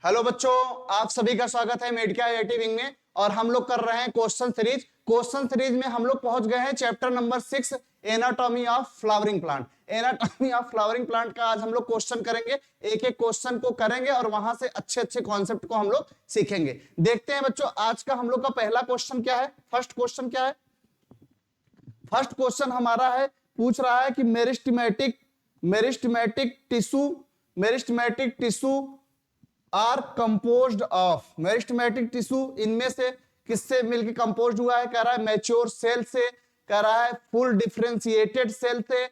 Hello बच्चों, आप सभी का स्वागत है मेडिका आईआईटी विंग में। और हम लोग कर रहे हैं क्वेश्चन सीरीज में हम लोग पहुंच गए हैं chapter number 6 anatomy of flowering plant. Anatomy of flowering plant का आज हम लोग क्वेश्चन करेंगे, एक एक क्वेश्चन को करेंगे और वहां से अच्छे अच्छे कॉन्सेप्ट को हम लोग सीखेंगे। देखते हैं बच्चों आज का हम लोग का पहला क्वेश्चन क्या है। फर्स्ट क्वेश्चन क्या है? फर्स्ट क्वेश्चन हमारा है, पूछ रहा है कि meristematic tissue are composed of. Meristematic tissue इनमें से किससे मिलकर कंपोज्ड हुआ है? कह रहा है मैच्योर सेल से, कह रहा है फुल डिफरेंशिएटेड सेल से,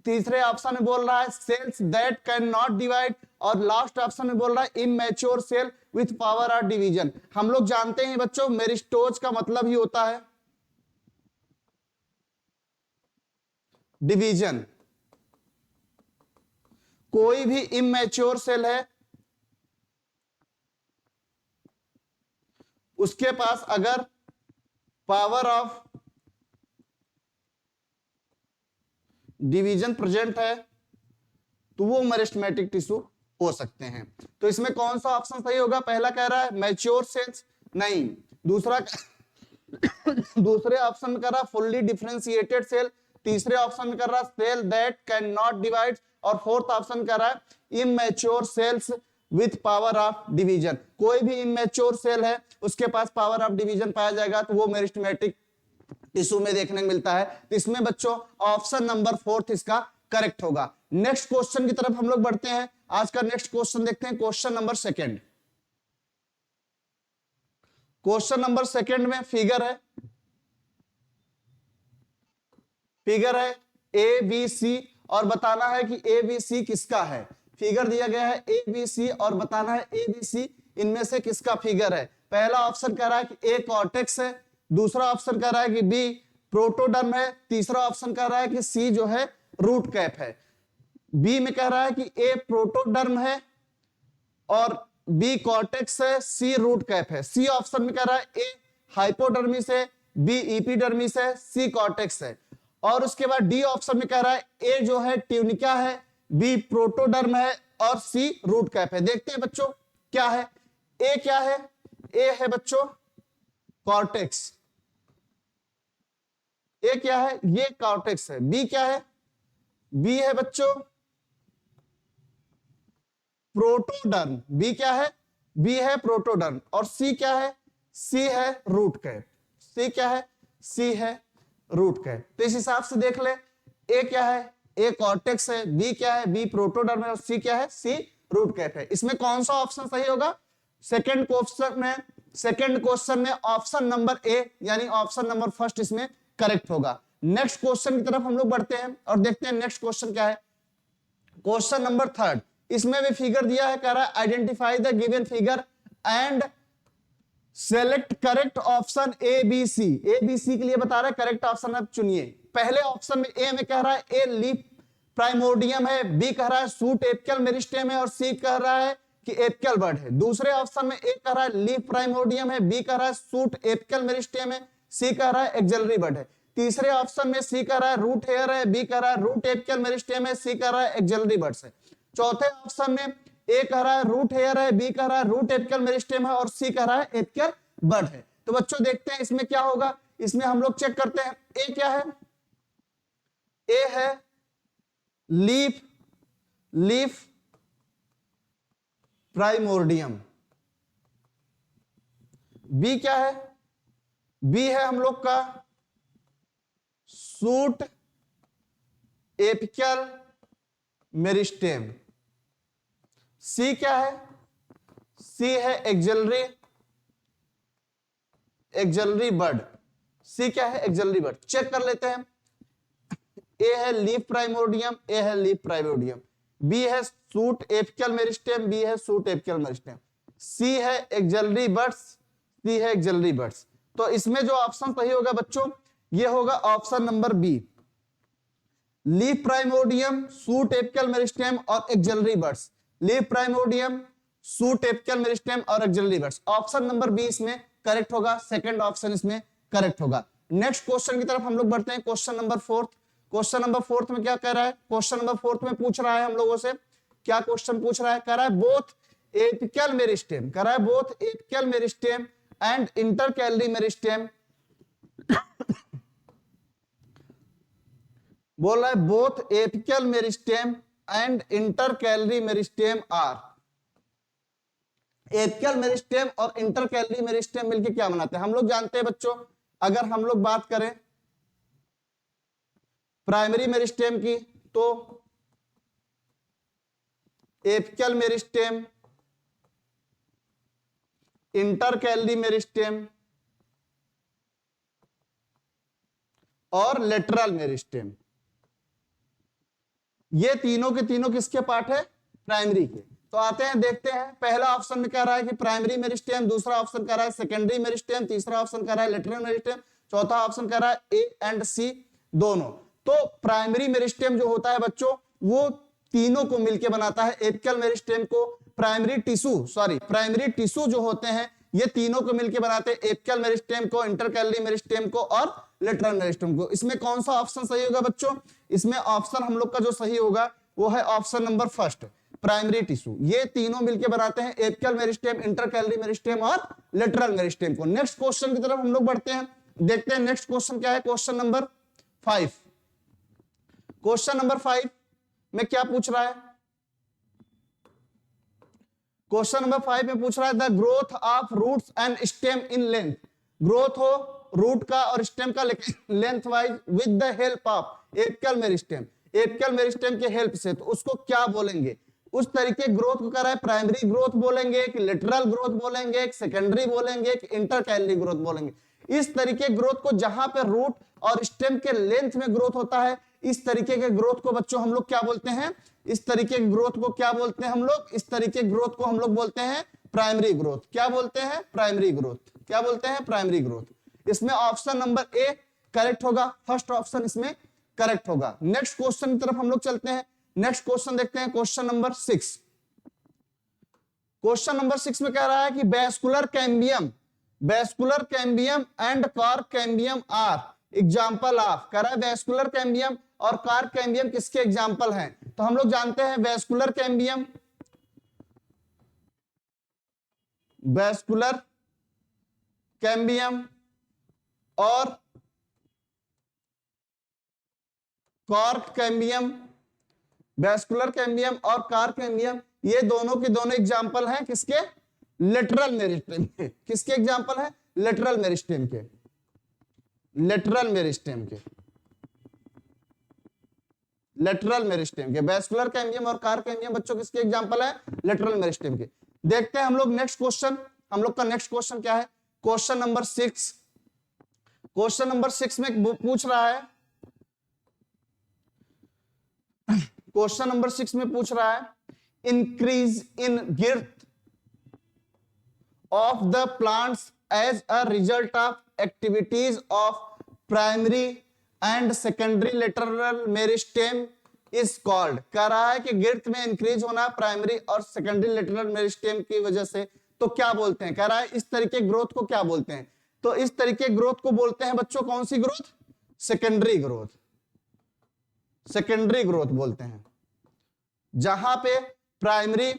तीसरे ऑप्शन में बोल रहा है cells that can not divide, और लास्ट ऑप्शन में बोल रहा है immature cell with power of division. हम लोग जानते हैं बच्चों मेरिस्टोज का मतलब ही होता है डिवीजन। कोई भी इमैच्योर सेल है उसके पास अगर पावर ऑफ डिवीजन प्रेजेंट है तो वो मेरिस्टेमेटिक टिश्यू हो सकते हैं। तो इसमें कौन सा ऑप्शन सही होगा? पहला कह रहा है मैच्योर सेल्स, नहीं। दूसरे ऑप्शन में कह रहा है फुल्ली डिफरेंशिएटेड सेल, तीसरे ऑप्शन में कर रहा है cell that can not divide, और फोर्थ ऑप्शन कर रहा है immature cells with power of division. कोई भी इमैच्योर सेल है उसके पास पावर ऑफ डिवीजन पाया जाएगा तो वो मेरिस्टेमेटिक टिश्यू में देखने को मिलता है। तो इसमें बच्चों ऑप्शन नंबर 4 इसका करेक्ट होगा। नेक्स्ट क्वेश्चन की तरफ हम लोग बढ़ते हैं। आज का नेक्स्ट क्वेश्चन देखते हैं, क्वेश्चन नंबर 2। क्वेश्चन नंबर 2 में फिगर है ए बी सी, और बताना है कि ए बी सी किसका है। फिगर दिया गया है ए बी सी और बताना है ए बी सी इनमें से किसका फिगर है। पहला ऑप्शन कह रहा है कि ए कॉर्टेक्स है, दूसरा ऑप्शन कह रहा है कि बी प्रोटोडर्म है, तीसरा ऑप्शन कह रहा है कि सी जो है रूट कैप है। बी में कह रहा है कि ए प्रोटोडर्म है और बी कॉर्टेक्स है, सी रूट कैप है। सी ऑप्शन में कह रहा है ए हाइपोडर्मिस है, बी इपिडर्मिस है, सी कॉर्टेक्स है। और उसके बाद डी ऑप्शन में कह रहा है ए जो है ट्यूनिका है, बी प्रोटोडर्म है और सी रूट कैप है। देखते हैं बच्चों क्या है। ए क्या है? ए है बच्चों कॉर्टेक्स। ए क्या है? ये कॉर्टेक्स है। बी क्या है? बी है बच्चों प्रोटोडर्म। बी क्या है? बी है प्रोटोडर्म। और सी क्या है? सी है रूट कैप। सी क्या है? सी है रूट कैप। तो इस हिसाब से देख ले, ए क्या है? ए कॉर्टेक्स है, बी क्या है? बी प्रोटोडर्म है, और सी क्या है? सी रूट कैप है। इसमें कौन सा ऑप्शन सही होगा? सेकंड क्वेश्चन में ऑप्शन नंबर ए यानी ऑप्शन नंबर फर्स्ट इसमें करेक्ट होगा। नेक्स्ट क्वेश्चन की तरफ हम लोग बढ़ते हैं और देखते हैं नेक्स्ट क्वेश्चन क्या है। क्वेश्चन नंबर 3, इसमें भी फिगर दिया है, कह रहा है identify the given figure and select correct option A B C. A B C के लिए बता रहा है करेक्ट ऑप्शन आप चुनिए। पहले ऑप्शन में ए में कह रहा है ए लीफ प्राइमोर्डियम है, बी कह रहा है सूट एपिकल मेरिस्टेम है, और सी कह रहा है कि एपिकल बड है। दूसरे ऑप्शन में ए कह रहा है लीफ प्राइमोर्डियम है, बी कह रहा है सूट एपिकल मेरिस्टेम है, सी कह रहा है एक्सिलरी बड है। तीसरे ऑप्शन में सी कह रहा है रूट हेयर है, बी कह रहा है रूट एपिकल मेरिस्टेम है, सी कह रहा है एक्सिलरी बड्स है। चौथे ऑप्शन में ए कह रहा है रूट हेयर है, बी कह रहा है रूट एपिकल मेरिस्टेम है, और सी कह रहा है एपिकल बड है। तो बच्चों देखते हैं इसमें क्या होगा। इसमें हम लोग चेक करते हैं ए क्या है। ए है लीफ प्राइमोर्डियम। बी क्या है? बी है हम लोग का सूट एपिकल मेरिस्टेम। सी क्या है? सी है एक्सिलरी बड। सी क्या है? एक्सिलरी बड। चेक कर लेते हैं। ए है लीफ प्राइमोर्डियम, ए है लीफ प्राइमोर्डियम, बी है सूट एपिकल मेरिस्टेम, बी है सूट एपिकल मेरिस्टेम, सी है एक्सिलरी बड्स, सी है एक्सिलरी बड्स। तो इसमें जो ऑप्शन सही होगा बच्चों ये होगा option number B, leaf primordium, shoot apical meristem और axillary buds. Leaf primordium, shoot apical meristem और axillary buds. Option number B इसमें करेक्ट होगा, सेकंड ऑप्शन इसमें करेक्ट होगा। नेक्स्ट क्वेश्चन की तरफ हम लोग बढ़ते हैं, क्वेश्चन नंबर 4। क्वेश्चन नंबर 4 में क्या कह रहा है? क्वेश्चन नंबर 4 में पूछ रहा है हम लोगों से, क्या क्वेश्चन पूछ रहा है? कह रहा है बोथ एपिकल मेरिस्टेम, कह रहा है both apical meristem and intercalary meristem, बोल रहा है both apical meristem and intercalary meristem are, apical meristem और इंटरकैलरी मेरिस्टेम मिलके क्या बनाते हैं? हम लोग जानते हैं बच्चों, अगर हम लोग बात करें प्राइमरी मेरिस्टेम की, तो एपिकल मेरिस्टेम, इंटरकैलरी मेरिस्टेम और लेटरल मेरिस्टेम, ये तीनों के तीनों किसके पार्ट है? प्राइमरी के। तो आते हैं देखते हैं, पहला ऑप्शन में कह रहा है कि प्राइमरी मेरिस्टेम, दूसरा ऑप्शन कह रहा है सेकेंडरी मेरिस्टेम, तीसरा ऑप्शन कह रहा है लेटरल मेरिस्टेम, चौथा ऑप्शन कह रहा है ए एंड सी दोनों। तो प्राइमरी मेरिस्टेम जो होता है बच्चों, वो तीनों को मिलकर बनाता है। एपिकल मेरिस्टेम को प्राइमरी टिश्यू जो होते हैं, ये तीनों को मिलकर बनाते हैं, एपिकल मेरिस्टेम को, इंटरकैलरी मेरिस्टेम को और लेटरल मेरिस्टेम को। इसमें कौन सा ऑप्शन सही होगा बच्चों? इसमें ऑप्शन हम लोग का जो सही होगा वो है option number first, primary tissue. ये तीनों मिलकर बनाते हैं एपिकल मेरिस्टेम, इंटरकैलरी मेरिस्टेम और लेटरल मेरिस्टेम को। नेक्स्ट क्वेश्चन की तरफ हम लोग बढ़ते हैं, देखते हैं नेक्स्ट क्वेश्चन क्या है। क्वेश्चन नंबर 5, क्वेश्चन नंबर 5 में क्या पूछ रहा है? क्वेश्चन नंबर 5 में पूछ रहा है the growth of roots and stem in length, growth हो रूट का और स्टेम का length wise with the help of apical meristem, apical meristem के हेल्प से, तो उसको क्या बोलेंगे? उस तरीके ग्रोथ को कह रहा है प्राइमरी ग्रोथ बोलेंगे, कि लेटरल ग्रोथ बोलेंगे, कि सेकेंडरी बोलेंगे, कि इंटरकैलरी ग्रोथ बोलेंगे। इस तरीके ग्रोथ को, जहां पे रूट और स्टेम के लेंथ में ग्रोथ होता है, इस तरीके के ग्रोथ को बच्चों हम लोग क्या बोलते हैं? इस तरीके के ग्रोथ को क्या बोलते हैं हम लोग? इस तरीके ग्रोथ को हम लोग बोलते हैं प्राइमरी ग्रोथ। क्या बोलते हैं? Primary growth. क्या बोलते हैं? Primary growth. इसमें ऑप्शन नंबर ए करेक्ट होगा, फर्स्ट ऑप्शन इसमें करेक्ट होगा। नेक्स्ट क्वेश्चन की तरफ हम लोग चलते हैं, नेक्स्ट क्वेश्चन देखते हैं, क्वेश्चन नंबर 6। क्वेश्चन नंबर 6 में कह रहा है कि vascular cambium and cork cambium are example of, कह रहा है वैस्कुलर कैम्बियम और कॉर्क कैम्बियम किसके एग्जाम्पल हैं? तो हम लोग जानते हैं वैस्कुलर कैम्बियम और कॉर्क कैम्बियम, वैस्कुलर कैम्बियम और कॉर्क कैम्बियम, ये दोनों के दोनों एग्जाम्पल हैं किसके? लेटरल मेरिस्टेम के। किसके एग्जाम्पल है? लेटरल मेरिस्टेम के, लेटरल मेरिस्टेम के, लेटरल मेरिस्टेम के। वैस्कुलर कैम्बियम और कॉर्क कैम्बियम बच्चों किसके एग्जाम्पल है? लेटरल मेरिस्टेम के। देखते हैं हम लोग नेक्स्ट क्वेश्चन, हम लोग का नेक्स्ट क्वेश्चन क्या है? Question number 6। क्वेश्चन नंबर 6 में पूछ रहा है, क्वेश्चन नंबर 6 में पूछ रहा है increase in girth of the plants as a result of activities of primary and secondary lateral meristem is called. कह रहा है कि गिर्थ में इंक्रीज होना प्राइमरी और सेकेंडरी लेटरल मेरिस्टेम की वजह से, तो क्या बोलते हैं? कह रहा है इस तरीके ग्रोथ को क्या बोलते हैं? तो इस तरीके ग्रोथ को बोलते हैं बच्चों कौन सी growth? Secondary growth, secondary growth बोलते हैं। जहां पे प्राइमरी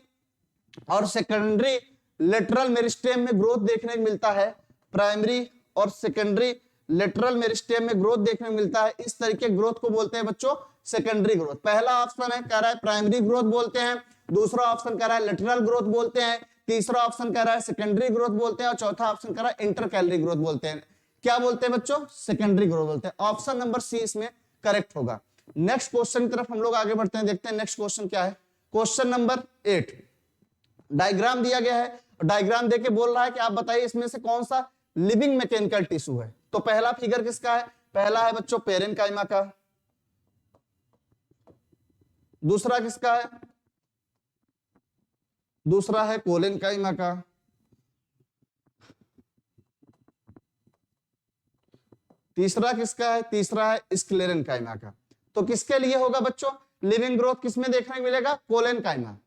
और सेकेंडरी लेटरल मेरिस्टेम में ग्रोथ देखने को मिलता है, प्राइमरी और सेकेंडरी लेटरल मेरिस्टेम में ग्रोथ देखने को मिलता है, इस तरीके ग्रोथ को बोलते हैं बच्चों सेकेंडरी ग्रोथ। पहला ऑप्शन है कह रहा है प्राइमरी ग्रोथ बोलते हैं, दूसरा ऑप्शन कह रहा है लेटरल ग्रोथ बोलते हैं, तीसरा ऑप्शन कह रहा है सेकेंडरी ग्रोथ बोलते हैं और चौथा ऑप्शन कह रहा है इंटरकैलरी ग्रोथ बोलते हैं। क्या बोलते हैं बच्चों? सेकेंडरी ग्रोथ बोलते हैं। ऑप्शन नंबर सी इसमें करेक्ट होगा। नेक्स्ट क्वेश्चन की तरफ हम लोग आगे बढ़ते हैं, देखते हैं नेक्स्ट क्वेश्चन क्या है। क्वेश्चन नंबर 8, डायग्राम दिया गया है, डायग्राम देके बोल रहा है कि आप बताइए इसमें से कौन सा लिविंग मैकेनिकल टिश्यू है। तो पहला फिगर किसका है? पहला है बच्चों पेरेन्काइमा का, दूसरा किसका है? दूसरा है कोलेनकाइमा का, तीसरा किसका है? तीसरा है स्क्लेरेनकाइमा का। तो किसके लिए होगा बच्चों लिविंग ग्रोथ? किसमें देखने को मिलेगा? Collenchyma,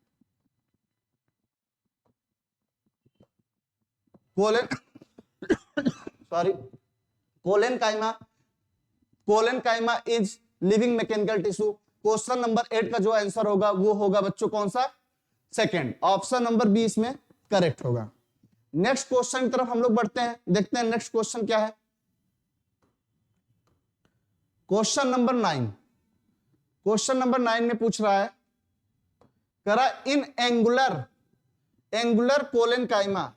collenchyma is living mechanical tissue. Question number 8 का जो आंसर होगा वो होगा बच्चों कौन सा? सेकेंड, ऑप्शन नंबर बी इसमें करेक्ट होगा। नेक्स्ट क्वेश्चन की तरफ हम लोग बढ़ते हैं, देखते हैं नेक्स्ट क्वेश्चन क्या है। क्वेश्चन नंबर 9, क्वेश्चन नंबर 9 में पूछ रहा है, करा in angular collenchyma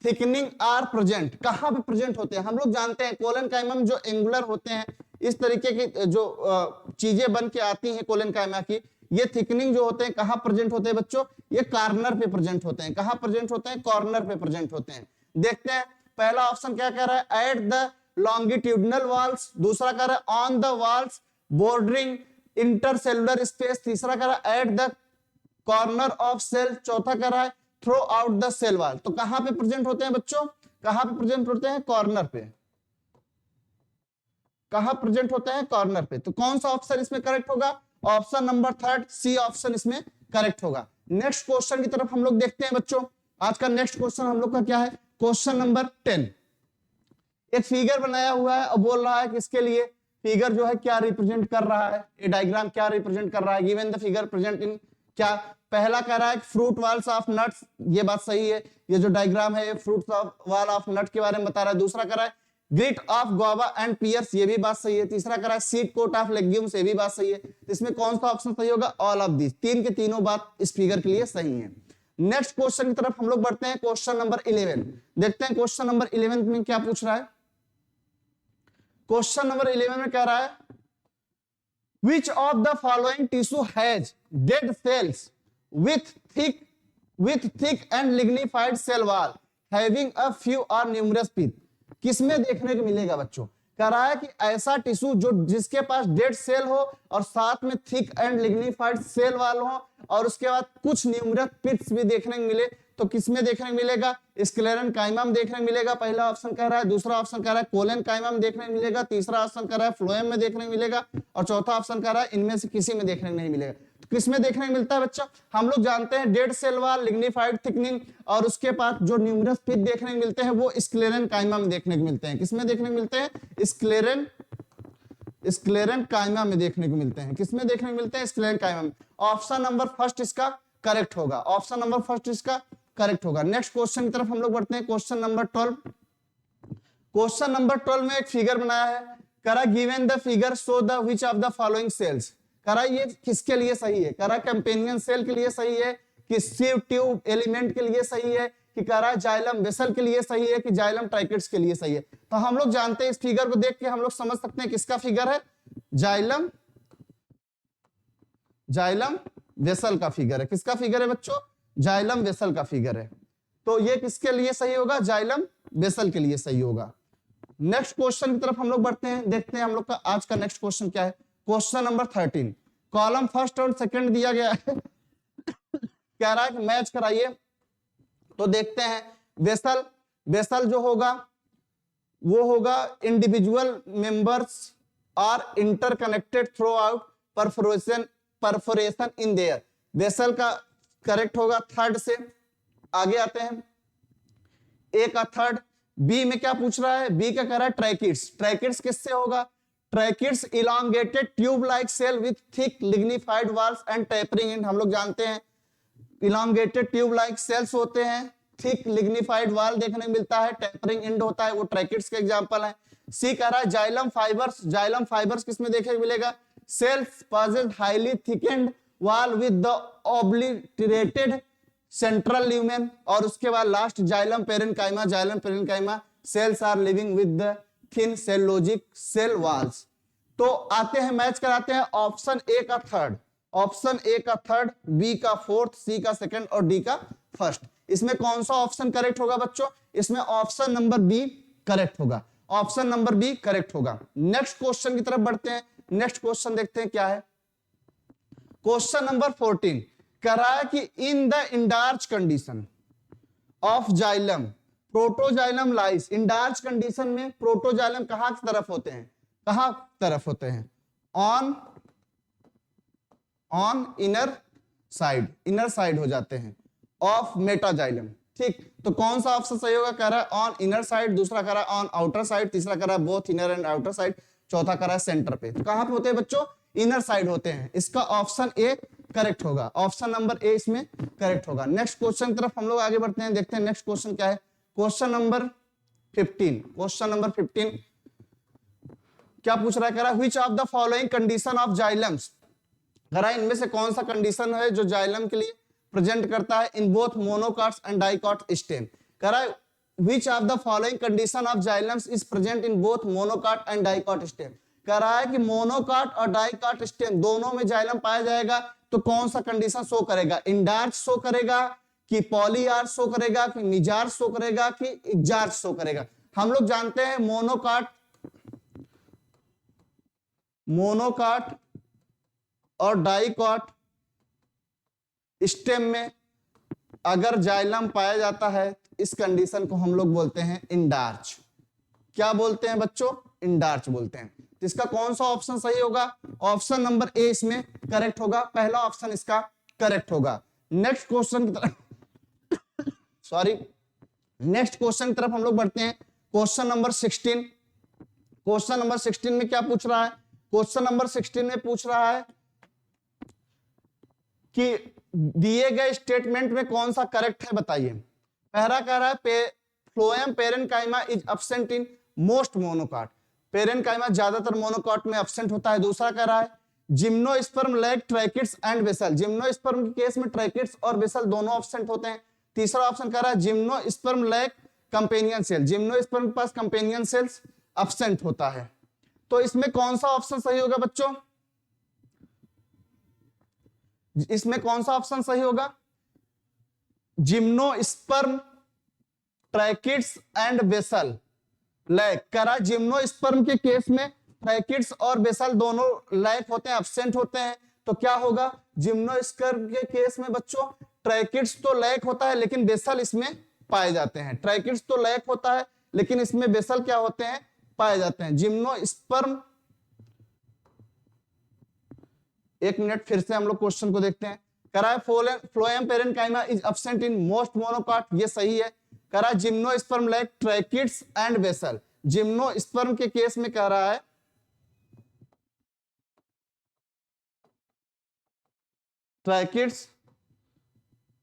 thickening are present, कहां पे प्रेजेंट होते हैं? हम लोग जानते हैं कोलेनकाइमा में जो एंगुलर होते हैं, इस तरीके की जो चीजें बन के आती हैं कोलेनकाइमा की, ये थिकनिंग जो होते हैं कहां प्रेजेंट होते हैं बच्चों? ये कॉर्नर पे प्रेजेंट होते हैं। कहां प्रेजेंट होते हैं? कॉर्नर पे प्रेजेंट होते हैं। देखते हैं पहला ऑप्शन क्या कह रहा है, एट द लॉन्गिट्यूडनल वॉल्स, दूसरा कह रहा है on the walls bordering intercellular space, तीसरा कह रहा है at the corner of cell, चौथा कह रहा है throughout the cell wall. तो कहां पे प्रेजेंट होते हैं बच्चों? कहां पे प्रेजेंट होते हैं? कॉर्नर पे। कहां प्रेजेंट होते हैं? कॉर्नर पे। तो कौन सा ऑप्शन इसमें करेक्ट होगा? ऑप्शन नंबर 3 सी ऑप्शन इसमें करेक्ट होगा। नेक्स्ट क्वेश्चन की तरफ हम लोग देखते हैं बच्चों। आज का नेक्स्ट क्वेश्चन हम लोग का क्या है? Question number 10। एक फिगर बनाया हुआ है और बोल रहा है कि इसके लिए फिगर जो है क्या रिप्रेजेंट कर रहा है, ये डायग्राम क्या रिप्रेजेंट कर रहा है, given the figure present in क्या। पहला कह रहा है फ्रूट वॉल्स ऑफ नट्स, ये बात सही है, ये जो डायग्राम है ये फ्रूट वॉल ऑफ नट के बारे में बता रहा है। दूसरा कह रहा है grit of guava and pears, ये भी बात सही है। तीसरा कह रहा है सीड कोट ऑफ लेग्यूम्स, ये भी बात सही है। इसमें कौन सा ऑप्शन सही होगा? ऑल ऑफ दिस, तीन के तीनों बात इस फिगर के लिए सही है। नेक्स्ट क्वेश्चन की तरफ हम लोग बढ़ते हैं, क्वेश्चन नंबर 11। देखते हैं क्वेश्चन नंबर 11 में क्या पूछ रहा है। क्वेश्चन नंबर 11 में कह रहा है which of the following tissue has dead cells with thick and lignified cell wall having a few or numerous pith। किसमें देखने को मिलेगा बच्चों? कह रहा है कि ऐसा टिश्यू जो जिसके पास डेड सेल हो और साथ में thick and lignified cell wall हो और उसके बाद कुछ न्यूमरस पिट्स भी देखने को मिले, तो किसमें देखने को मिलेगा? स्क्लेरेनकाइमा में देखने को मिलेगा, पहला ऑप्शन कह रहा है। दूसरा ऑप्शन कह रहा है कोलेनकाइमा में देखने को मिलेगा, तीसरा ऑप्शन कह रहा है फ्लोएम में देखने को मिलेगा और चौथा ऑप्शन कह रहा है इनमें से किसी में देखने को नहीं मिलेगा। तो किसमें देखने को मिलता है बच्चा? हम लोग जानते हैं dead cell wall, lignified thickening और उसके बाद जो न्यूमरस पिट देखने को मिलते हैं वो स्क्लेरेनकाइमा में देखने को मिलते हैं। किसमें देखने को मिलते हैं? स्क्लेरेनकाइमा में देखने को मिलते हैं। किसमें देखने को मिलते हैं? स्क्लेरेनकाइमा में। ऑप्शन नंबर फर्स्ट इसका करेक्ट होगा। ऑप्शन नंबर फर्स्ट इसका करेक्ट होगा। नेक्स्ट क्वेश्चन की तरफ हम लोग बढ़ते हैं, क्वेश्चन नंबर 12। क्वेश्चन नंबर 12 में एक फिगर बनाया है, करा given the figure show the which of the following sales. करा ये किसके लिए सही है? करा कंपेनियन सेल के लिए सही है कि सिव ट्यूब एलिमेंट के लिए सही है कि करा जाइलम वेसल के लिए सही है कि जाइलम ट्राइकेट्स के लिए सही है? तो हम लोग जानते हैं, इस फिगर को देख के हम लोग समझ सकते हैं किसका फिगर है? जाइलम वेसल का फिगर है। किसका फिगर है बच्चों? जाइलम वेसल का फिगर है। तो ये किसके लिए सही होगा? जाइलम वेसल के लिए सही होगा। नेक्स्ट क्वेश्चन की तरफ हम लोग बढ़ते हैं, देखते हैं हम लोग का आज का नेक्स्ट क्वेश्चन क्या है। क्वेश्चन नंबर 13, कॉलम फर्स्ट और सेकंड दिया गया है कह रहा है कि मैच कराइए। तो देखते हैं वेसल जो होगा वो होगा individual members are interconnected throughout perforation in their. Vessel का करेक्ट होगा थर्ड से। आगे आते हैं, ए का थर्ड। बी में क्या पूछ रहा है? बी का कह रहा है ट्रैकिड्स। ट्रैकिड्स किससे होगा? Tracheids elongated tube like cell with thick lignified walls and tapering end. हम लोग जानते हैं इलांगेटेड ट्यूब लाइक सेल्स होते हैं, थिक लिग्निफाइड वॉल देखने को मिलता है, टेपरिंग एंड होता है, वो ट्रैकिड्स के एग्जांपल है। सी कह रहा है जाइलम फाइबर्स। जाइलम फाइबर्स किसमें देखने को मिलेगा? Cells possess highly thickened wall with the obliterated central lumen। और उसके बाद last xylem parenchyma. Xylem parenchyma cells are living with the thin cellulosic cell walls. तो आते हैं मैच कराते हैं ऑप्शन ए का थर्ड, ऑप्शन ए का थर्ड, बी का फोर्थ, सी का सेकंड और डी का फर्स्ट। इसमें कौन सा ऑप्शन करेक्ट होगा बच्चों? इसमें ऑप्शन नंबर बी करेक्ट होगा। ऑप्शन नंबर बी करेक्ट होगा। नेक्स्ट क्वेश्चन की तरफ बढ़ते हैं। नेक्स्ट क्वेश्चन देखते हैं क्या है। क्वेश्चन नंबर 14 कह रहा है कि in the endarch condition of xylem protoxylem lies. Endarch condition में प्रोटोजाइलम कहां की तरफ होते हैं? कहां तरफ होते हैं? ऑन इनर साइड हो जाते हैं ऑफ मेटाजाइलम। ठीक, तो कौन सा ऑप्शन सही होगा? कह रहा है ऑन इनर साइड, दूसरा कह रहा है ऑन आउटर साइड, तीसरा कह रहा है both inner and outer side, चौथा कह रहा है सेंटर पे। तो कहां पे होते हैं बच्चों? इनर साइड होते हैं। इसका ऑप्शन ए करेक्ट होगा, ऑप्शन नंबर ए इसमें करेक्ट होगा। नेक्स्ट क्वेश्चन की तरफ हम लोग आगे बढ़ते हैं, देखते हैं नेक्स्ट क्वेश्चन क्या है। क्वेश्चन नंबर 15, क्वेश्चन नंबर 15 क्या पूछ रहा है, कह रहा है which of the following condition of xylems, कह रहा है इनमें से कौन सा कंडीशन है जो जाइलम के लिए प्रेजेंट करता है in both monocots and dicot stem. कह रहा है which of the following condition of xylems is present in both monocot and dicot stem. कह रहा है कि मोनोकॉट और डाइकॉट स्टेम दोनों में जाइलम पाया जाएगा तो कौन सा कंडीशन शो करेगा, इंडार्च शो करेगा कि पॉलीआर्च शो करेगा कि मिजार्च शो करेगा कि इक्जार्च शो करेगा। हम लोग जानते हैं मोनोकॉट और डाइकॉट स्टेम में अगर जाइलम पाया जाता है इस कंडीशन को हम लोग बोलते हैं इंडार्च। क्या बोलते हैं बच्चों, इंडार्च बोलते हैं। तो इसका कौन सा ऑप्शन सही होगा, ऑप्शन नंबर ए इसमें करेक्ट होगा, पहला ऑप्शन इसका करेक्ट होगा। नेक्स्ट क्वेश्चन की तरफ सॉरी नेक्स्ट क्वेश्चन की तरफ हम लोग बढ़ते हैं। क्वेश्चन नंबर 16, क्वेश्चन नंबर 16 में क्या पूछ रहा है, क्वेश्चन नंबर 16 में पूछ रहा है कि दिए गए स्टेटमेंट में कौन सा करेक्ट है बताइए। पहला कह रहा है phloem parenchyma is absent in most monocot, parenchyma ज्यादातर मोनोकॉट में एब्सेंट होता है। दूसरा कह रहा है gymnosperm lack tracheids and vessel, gymnosperm के केस में ट्रैकिड्स और बेसल दोनों एब्सेंट होते हैं। तीसरा ऑप्शन कह रहा है gymnosperm lack companion cell, gymnosperm के पास कंपेनियन सेल्स एब्सेंट होता है। तो इसमें कौन सा ऑप्शन सही होगा बच्चों, इसमें कौन सा ऑप्शन सही होगा, gymnosperm tracheids and vessel lack. करा जिम्नोस्पर्म के केस में ट्रैकिड्स और बेसल दोनों लैक होते हैं, एब्सेंट होते हैं। तो क्या होगा, जिम्नोस्पर्म के केस में बच्चों ट्रैकिड्स तो लैक होता है लेकिन बेसल इसमें पाए जाते हैं, ट्रैकिड्स तो लैक होता है लेकिन इसमें बेसल क्या होते हैं, पाए जाते हैं। जिम्नोस्पर्म, एक मिनट फिर से हम लोग क्वेश्चन को देखते हैं। करा phloem parenchyma is absent in most monocot, ये सही है। करा gymnosperm lack tracheids and vessel, gymnosperm के केस में कह रहा है ट्रैकिड्स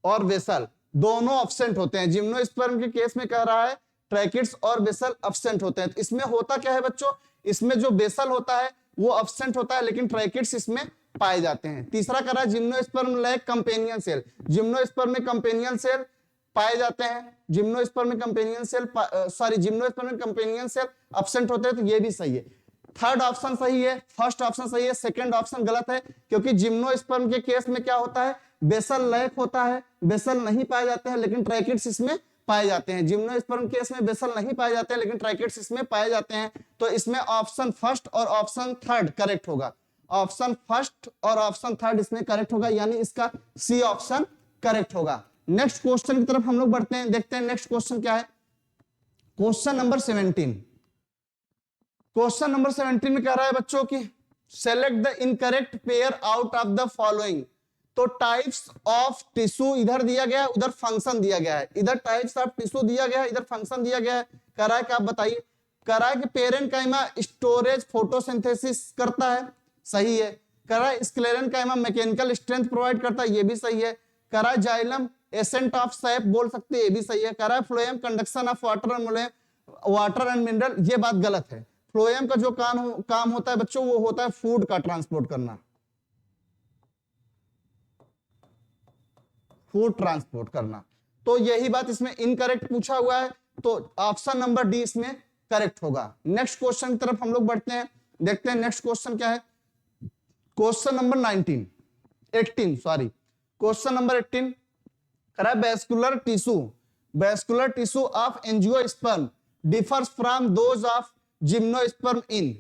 और बेसल दोनों एब्सेंट होते हैं। जिम्नोस्पर्म के केस में कह रहा है ट्रैकिड्स और बेसल एब्सेंट होते हैं। तो इसमें होता क्या है बच्चों, इसमें जो बेसल होता है वो एब्सेंट होता है लेकिन ट्रैकिड्स इसमें पाए जाते हैं। तीसरा कह रहा है gymnosperm lack companion cell, gymnosperm में कंपेनियन सेल पाए जाते हैं, जिम्नोस्पर्म में कंपेनियन सेल जिम्नोस्पर्म में कंपेनियन सेल एब्सेंट होते हैं, तो ये भी सही है। थर्ड ऑप्शन सही है, फर्स्ट ऑप्शन सही है, सेकंड ऑप्शन गलत है क्योंकि जिम्नोस्पर्म के केस में क्या होता है, बेसल लैक होता है, बेसल नहीं पाए जाते हैं लेकिन ट्रैकिड्स इसमें पाए जाते हैं। जिम्नोस्पर्म केस में बेसल नहीं पाए जाते हैं लेकिन ट्रैकिड्स इसमें पाए जाते हैं। तो इसमें ऑप्शन फर्स्ट और ऑप्शन थर्ड करेक्ट होगा, ऑप्शन फर्स्ट और ऑप्शन थर्ड इसमें करेक्ट होगा, यानी इसका सी ऑप्शन करेक्ट होगा। नेक्स्ट क्वेश्चन की तरफ हम लोग बढ़ते हैं, देखते हैं नेक्स्ट क्वेश्चन क्या है। क्वेश्चन नंबर 17, क्वेश्चन नंबर 17 में कह रहा है बच्चों की select the incorrect pair out of the following. तो टाइप्स ऑफ टिश्यू इधर दिया गया है, उधर फंक्शन दिया गया है, इधर टाइप्स ऑफ टिश्यू दिया गया है, इधर फंक्शन दिया गया है। कह रहा है कि आप बताइए, कह रहा है कि पेरेन्काइमा स्टोरेज फोटोसिंथेसिस करता है, सही है। कह रहा है स्क्लेरेन्काइमा मैकेनिकल स्ट्रेंथ प्रोवाइड करता है, ये भी सही है। कह रहा है जाइलम एसेंट ऑफ सैप बोल सकते हैं, ये भी सही है। कह रहा है phloem conduction of water and mineral, ये बात गलत है। फ्लोएम का जो काम होता है बच्चों वो होता है फूड का ट्रांसपोर्ट करना, फूड ट्रांसपोर्ट करना। तो यही बात इसमें इनकरेक्ट पूछा हुआ है, तो ऑप्शन नंबर डी इसमें करेक्ट होगा। नेक्स्ट क्वेश्चन की तरफ हम लोग बढ़ते हैं, देखते हैं नेक्स्ट क्वेश्चन क्या है। क्वेश्चन नंबर 18 क्वेश्चन नंबर 18 कह रहा है vascular tissue of angiosperm differs from those of gymnosperm in.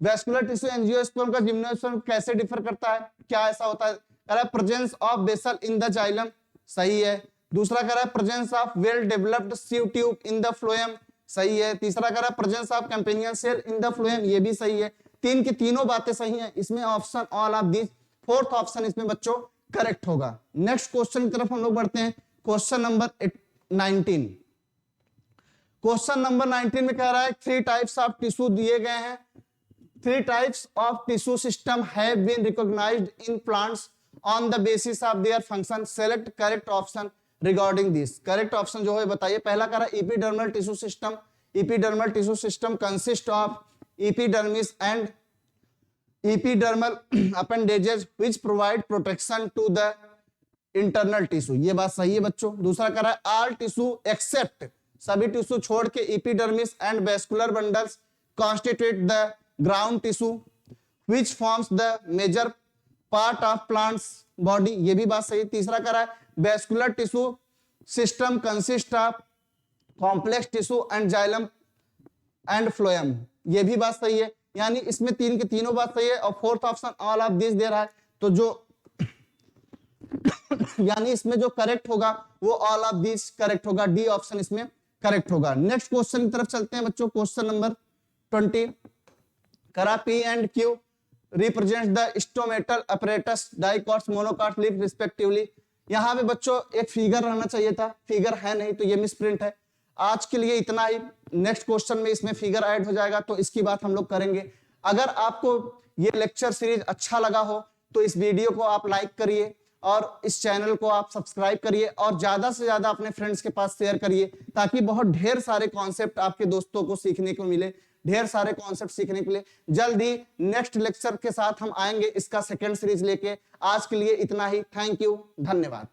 Vascular tissue angiosperm का जिम्नोस्पर्म कैसे डिफर करता है, क्या ऐसा होता है। कह रहा है presence of vessel in the xylem, सही है। दूसरा कह रहा है presence of well developed sieve tube in the phloem, सही है। तीसरा कह रहा है presence of companion cell in the phloem, ये भी सही है। तीन की तीनों बातें सही हैं, इसमें option all of this, fourth option इसमें बच्चों करेक्ट होगा। नेक्स्ट क्वेश्चन की तरफ हम लोग बढ़ते हैं, क्वेश्चन नंबर 19। क्वेश्चन नंबर 19 में कह रहा है 3 टाइप्स ऑफ टिश्यू दिए गए हैं। 3 types of tissue system have been recognised in plants on the basis of their function select correct option regarding this. Correct option जो है बताइए। पहला कह रहा है epidermal tissue system. Epidermal tissue system consist of epidermis and epidermal appendages which provide protection to the internal tissue। ये बात सही है बच्चों। दूसरा कह रहा है all tissue except, सभी टिश्यू छोड़ के epidermis and vascular bundles constitute the ground tissue which forms the major part of plant's body। ये भी बात सही है। तीसरा कह रहा है vascular tissue system consist of complex tissue and xylem and phloem। ये भी बात सही है। यानी इसमें तीन के तीनों बात सही है। और fourth option all of this they रहा है, तो जो यानी इसमें जो करेक्ट होगा वो ऑल ऑफ दिस करेक्ट होगा, डी ऑप्शन इसमें करेक्ट होगा। नेक्स्ट क्वेश्चन की तरफ चलते हैं बच्चों। क्वेश्चन नंबर 20 करा P and Q represent the stomatal apparatus dicots monocots leaf respectively. यहाँ पे बच्चों एक फिगर रहना चाहिए था, फिगर है नहीं तो ये मिसप्रिंट है। आज के लिए इतना ही। नेक्स्ट क्वेश्चन में इसमें फिगर ऐड हो जाएगा तो इसकी बात हम लोग करेंगे। अगर आपको ये लेक्चर सीरीज अच्छा लगा हो तो इस वीडियो को आप लाइक करिए और इस चैनल को आप सब्सक्राइब करिए और ज्यादा से ज्यादा अपने फ्रेंड्स के पास शेयर करिए, ताकि बहुत ढेर सारे कॉन्सेप्ट आपके दोस्तों को सीखने को मिले, ढेर सारे कॉन्सेप्ट सीखने के लिए। जल्द ही नेक्स्ट लेक्चर के साथ हम आएंगे इसका सेकेंड सीरीज लेके। आज के लिए इतना ही। थैंक यू, धन्यवाद।